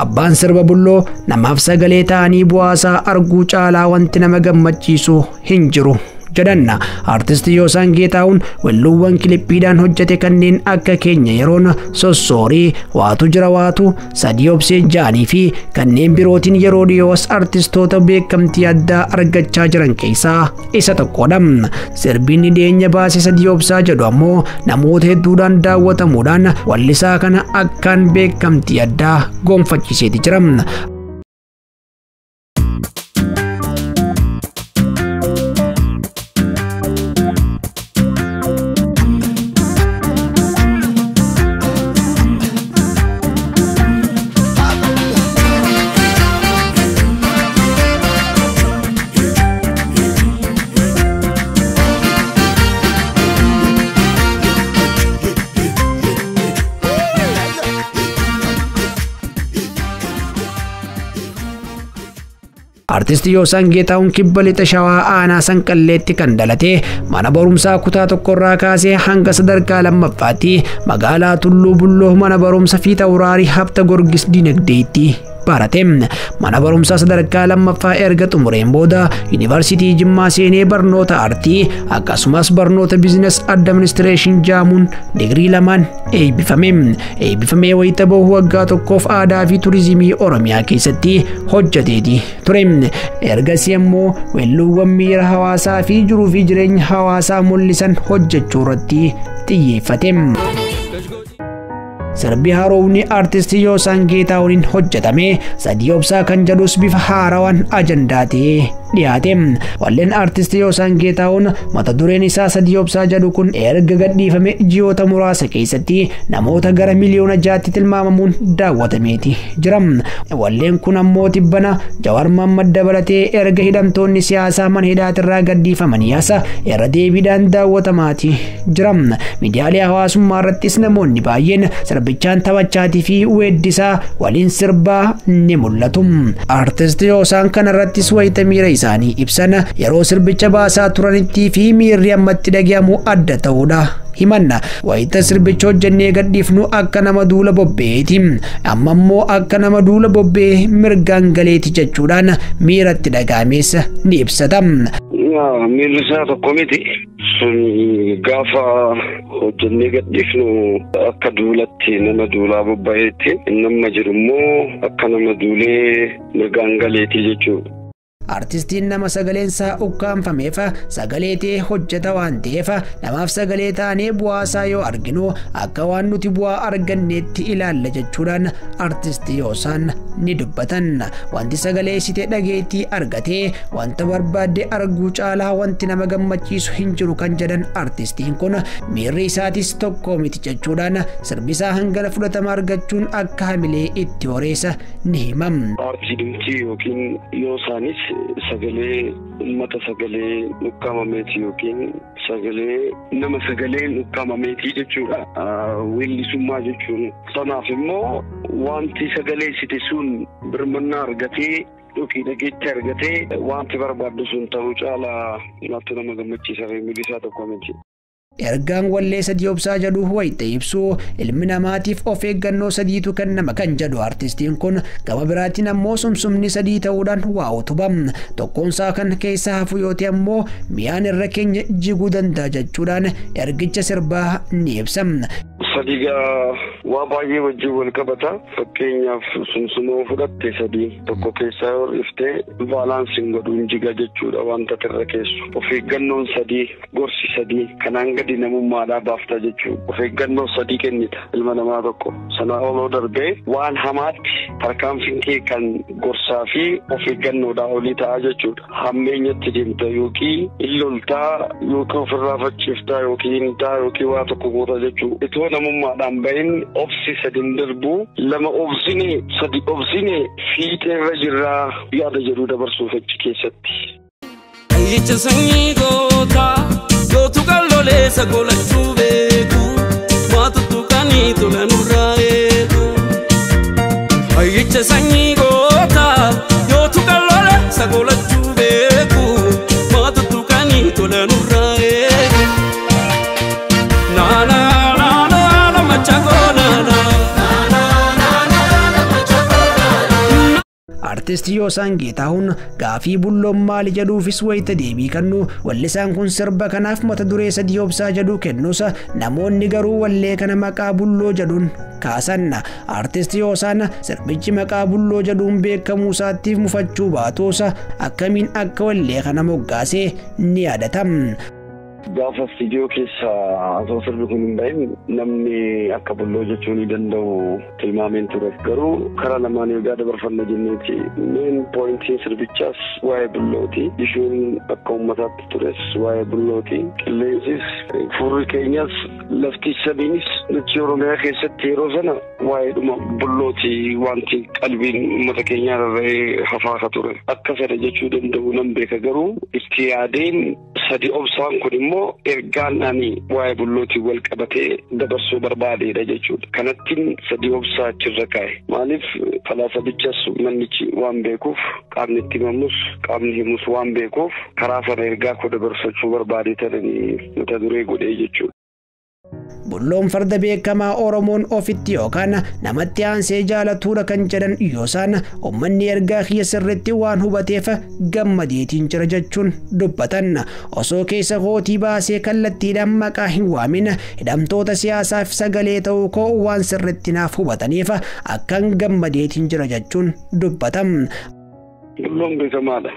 Abbaan sirba bulloo namaaf sagalee ta'anii bu'aasaa arguu caalaa wanti nama gammachiisu hin jiru jedhanna. Artist Yoosan Geetahuun welluuwwan kilippiidhaan hojjete kanneen akka keenya yeroon sossoorii waatu jira waatu sadii obsee jaanii fi kanneen birootiin yeroo dhiyoos artistoota beekamtii addaa argachaa jiran keessaa isa tokkodha. Sirbiin dhiyeenya baase sadii obsaa jedhu ammoo namoota hedduudhaan daawwatamuudhaan wallisaa kana akkaan beekamtii addaa gonfachiiseeti jira. Artist Yoosan Geetahuun kibba lixa Shawaa aanaa Sanqalleetti kan dhalate mana barumsaa kutaa tokkorraa kaasee hanga sadarkaa lammaffaatti magaalaa Tulluu Bulloo mana barumsa Fiixawuraarii Habta Gorgis Dinagdeetti barate. Mana barumsaa sadarkaa lammaffaa erga xumureen booda Yuunivarsiitii Jimmaa seenee barnoota aartii akkasumas barnoota biizines administreeshin jaamuun digirii lamaan eebbifamee wayita bahu waggaa tokkoof aadaa fi turizimii Oromiyaa keessatti hojjeteeti ture. Ergasii immoo welluuwwan miira hawaasaa fi jiruu fi jireenya hawaasaa mul'isan hojjechuu irratti xiyyeeffate. Sirbi haroowni artist Yoosan Geetahuuniin hojjetame sadii obsaa kan jedhus bifa haarawaan ajandaatee dhiyaate. Walleen artist Yoosan Geetahuun mata dureen isaa sadii obsaa jedhu kun erga gadhiifame ji'oota muraasa keessatti namoota gara miliyoona 6tti tilmaamamuun daawwatameeti jira. Walleen kun ammoo tibbana Jawaar Mohaammed dabalatee erga hidhamtoonni siyaasaa mana hidhaatirraa gadhiifamanii as irra deebiidhaan daawwatamaati jira. Miidiyaalee hawaasummaa irrattis namoonni baay'een sirbichaan taphachaatii fi weeddisaa waliin sirbaa ni mul'atu. Artist Yoosan kanarrattis wayita miira isaanii ibsan yeroo sirbicha baasaa turanitti fi miirri ammatti dhagahamu adda ta'uudha himanna. Wayita sirbicha hojjennee gadhiifnu akka nama duula bobbeeti, amma immoo akka nama duula bobbee mirgaan galeeti jechuudhaan miiratti dhagahames ni ibsata. Miirri isaa tokko miti. Gaafa hojjennee gadhiifnu akka duulatti nama duulaa bobba'eetti, nama jiru immoo akka nama duulee mirgaan galeeti jechuudha. Artistiin nama sagaleensaa ukkaanfameef sagalee ta'ee hojjeta waan ta'eef namaaf sagalee taanee bu'aasaa yoo arginu akka waan nuti bu'aa arganneetti ilaalla jechuudhaan artist Yoosan ni dubbatan. Wanti sagalee sitee dhageettii argatee wanta barbaadde arguu caalaa wanti nama gammachiisu hin jiru kan jedhan artistiin kun miirri isaatis tokko miti jechuudhaan sirbisaa hangana fudhatama argachuun akka hamilee itti horeessa ni himam. Artiidumti yookiin Yoosaanis sagalee ummata sagalee ukkaamameeti yookiin sagalee nama sagalee ukkaamameeti jechuudha. Weellisummaa jechuun sanaaf immoo wanti sagalee site sun birmannaa argatee yookiin dhageetti argatee wanti barbaaddu sun ta'uu caalaa natti nama gammachiisa. Miirri isaa tokko miti. Ergaan wallee sadii obsaa jedhu wayita ibsu ilmi namaatiif of eeggannoo sadiitu kennama kan jedhu artistiin kun gama biraatiin ammoo sumsumni sadii ta'uudhaan waa utubam. Tokkoonsaa kan keessaa hafu yoo ta'e ammoo mi'aan irra keenya jiguu danda'a jechuudhaan ergicha sirbaa ni ibsam. Sadigaa waa baay'ee wajjin wal qabata. Fakkeenyaaf sumsumoo fudhatte sadii tokko keessaa yoo iftee baalaansiin godhuun jiga jechuudha wanta irra keessu. Of eeggannoon sadii gorsi sadii kanaan gadi namummaadhaa baafta jechuudha. Of eeggannoo sadii kennita ilma namaa tokko. Sana oloo darbee waan hamaatti tarkaanfiin kee kan gorsaa fi of eeggannoodhaa olii ta'a jechuudha. Hammeenyatti deemta yookiin illoltaa yookiin ofirraa fachiiftaa yookiin waa tokko goota jechuudha. Namummaadhaan bahin obsi sadin darbu lama obsine sadi obsine fiixeerra jirraa yaada jedhu dabarsuuf achi keessatti. Ayyicha sanyii gootaa gootu qalloleessa golachuu beeku waatutu kanii tola nurraa eegu. Ayyicha sanyii gootaa gootu qalloleessa golachuu beeku waatutu kanii tola nurraa eegu. Nana Artist Yoosaan Geetahuun gaafii bulloon maali jedhuufis wayita deebii kennu wallisaan kun sirba kanaaf mata duree sadii obsaa jedhu kennus namoonni garuu wallee kana maqaa bulloo jedhuun kaasan. Artist Yoosaan sirbichi maqaa bulloo jedhuun beekamuu isaatiif mufachuu baatus akkamiin akka wallee kana moggaase ni yaadatama. Gaafa studio keessa osoo sirbi kun hin bahin namni akka bulloo jechuu ni danda'u tilmaameen ture. Garuu karaa lamaan egaa dabarfanna jenneeti. Main pointiin sirbichaas waa'ee bullooti. Ishuun akka uummataatti tures waa'ee bullooti. Qilleensis furri keenyas lafti sabiinis nuti Oromiyaa keessatti yeroo sana waa'eedhuma bullooti wanti qalbiin uummata keenyaa irraa hafaa ture. Akka sana jechuu danda'u nan beeka garuu itti yaadeen sadii obsaan kun immoo ergaan ani waa'ee bullootii wal qabatee dabarsuu barbaadeedha jechuudha. Kanattiin sadii obsaa achirra kaa'e. Maaliif falaasabichas mannichi waan beekuuf qaamni itti himamus qaamni himus waan beekuuf karaa sana ergaa koo dabarsachuu barbaadee ta'anii mata duree godhee jechuudha. Bulloon farda beekamaa Oromoon ofitti yookaan namatti aansee jaalatuudha kan jedhan Yoosaan uummanni ergaa kiyya sirriitti waan hubateef gammadeetiin jira jechuun dubbatan. Osoo keessa kootii baasee kallattiidhaan maqaa hin waamin hidhamtoota siyaasaaf sagalee ta'uu koo waan sirriitti naaf hubataniif akkan gammadeetiin jira jechuun dubbatan. Bulloon beekamaadha.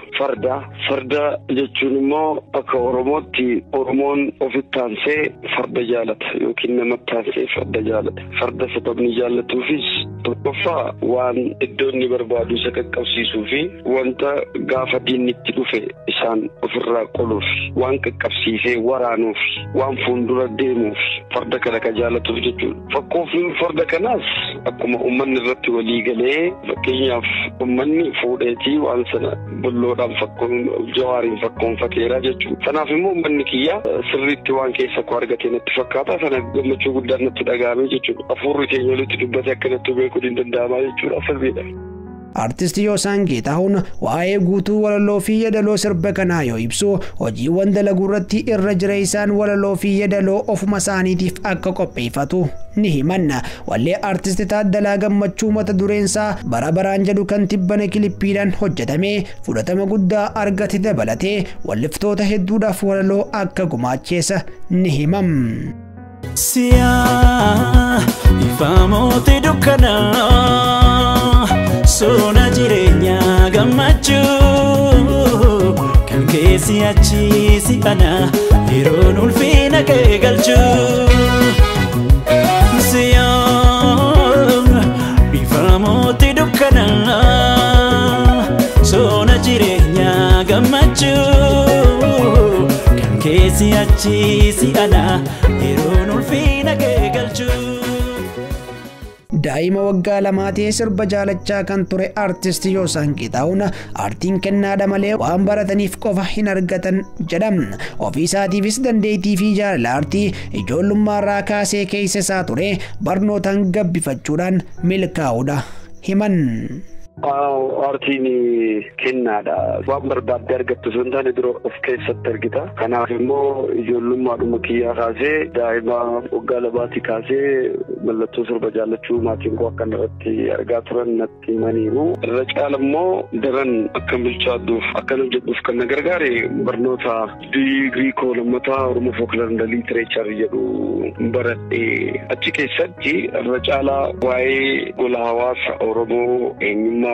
Farda jechuun immoo akka Oromootti Oromoon ofitti aansee farda jaalata yookiin namatti aansee farda jaalata. Farda sababni jaallatuufis tokkoffaa waan iddoo inni barbaadu isa qaqqabsiisuu fi wanta gaafa diinni itti dhufe isaan ofirraa qoluuf waan qaqqabsiisee waraanuuf waan fuuldura deemuuf farda kana ka jaallatuuf jechuudha. Fakkoofni farda kanaas akkuma uummanni irratti walii galee fakkeenyaaf uummanni fuudheetii waan sana bulloodhaan jawaariin fakkoonfateera jechuudha. Kanaaf immoo uummanni kiyya sirriitti waan keessa koo argatee natti fakkaata. Sana gammachuu guddaan natti dhaga'ame jechuudha. Hafuurri keenya walitti dubbate akkanatti beekuu hin danda'ama jechuudha. Sirriidha. Artist Yoosaan Geetahuun waa'ee guutuu walaloo fi yeedaloo sirba kanaa yoo ibsu hojiiwwan dalaguu irratti irra jira isaan walaloo fi yeedaloo ofuma isaaniitiif akka qopheeffatu ni himanna. Wallee artist Taaddalaa Gammachuu mata dureensaa bara baraan jedhu kan tibbana kilippiidhaan hojjetame fudhatama guddaa argate dabalatee walliftoota hedduudhaaf walaloo akka gumaacheessa ni himam. Siyaa ifaamoote dukkanaa Sona jireenyaa gammachuu kan keessi achi si ana yeroon ulfina kee galchuu. Siyaa ifaamoote dukkanaa Sona jireenyaa gammachuu kan keessi achi si ana yeroon ulfina kee galchuu. Daa'ima waggaa lamaatee sirba jaalachaa kan ture artist Yoosaan Geetahuun aartiin kennaadha malee waan barataniif qofa hin argatan jedham. Ofii isaatiifis dandeettii fi jaalala aartii ijoollummaarraa kaasee keessa isaa ture barnootaan gabbifachuudhaan milkaa'uudha himan. Aartiin kennaadha. Waan barbaadde argattu sun taane dura of keessatti argita. Kanaaf immoo ijoollummaadhuma kiyyaa kaasee daa'ima waggaa lamaatii kaasee mallattoo sirba jaallachuu maatiin koo akkan irratti argaa turan natti himaniiru. Irra caala immoo daran akka bilchaadduuf akkan hojjedhuuf kan na gargaare barnoota digirii koo lammataa Oromoo Fookland Liitireechar jedhu baradhee achi keessatti irra caala waa'ee gola hawaasa Oromoo eenyummaa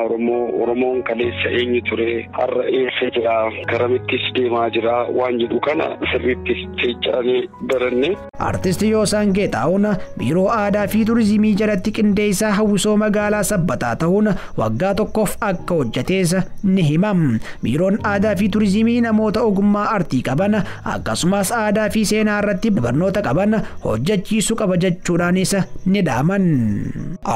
Oromoon kaleessa eenyu ture har'a eessa jira karamittis deemaa jira waan jedhu kana sirriitti fiicaanii baranne. Artist Yoosaan Geetahuun biiroo aadaa fi turizimii jalatti qindeessaa hawwisoo magaalaa Sabbataa ta'uun waggaa tokkoof akka hojjetes ni himam. Biiroon aadaa fi turizimii namoota ogummaa aartii qaban akkasumas aadaa fi seenaa irratti barnoota qaban hojjechiisuu qaba jechuudhaanis ni dhaaman.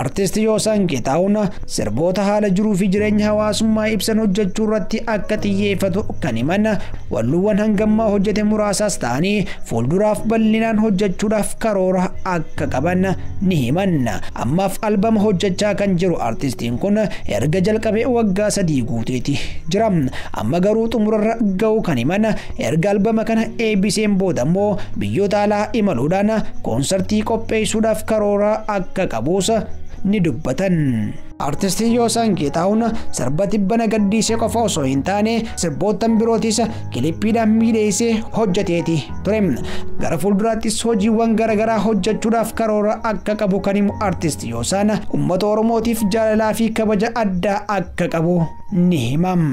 Artist Yoosaan Geetahuun sirboota haala jiruu fi jireenya hawaasummaa ibsan hojjechuu irratti akka xiyyeeffatu kan himan. Walluuwwan hangammaa hojjete muraasaas ta'anii fuulduraaf bal'inaan hojjechuudhaaf karoora akka qaban ni himan. Ammaaf albama hojjechaa kan jiru artistiin kun erga jalqabee waggaa 3 guuteeti jira. Amma garuu xumurarra ga'uu kan himan. Erga albama kana eebbiseen booda immoo biyyoota alaa imaluudhaan koonsartii qopheessuudhaaf karoora akka qabuus ni dubbatan. Artistii Yoosan Geetahuun sirba tibbana gaddiisee qofa osoo hin taane sirboottan birootis kilippiidhaan miidheessee hojjeteeti ture. Gara fuulduraattis hojiiwwan garaagaraa hojjechuudhaaf karoora akka qabu kan himu artistii Yoosan uummata Oromootiif jaalalaa fi kabaja addaa akka qabu ni himam.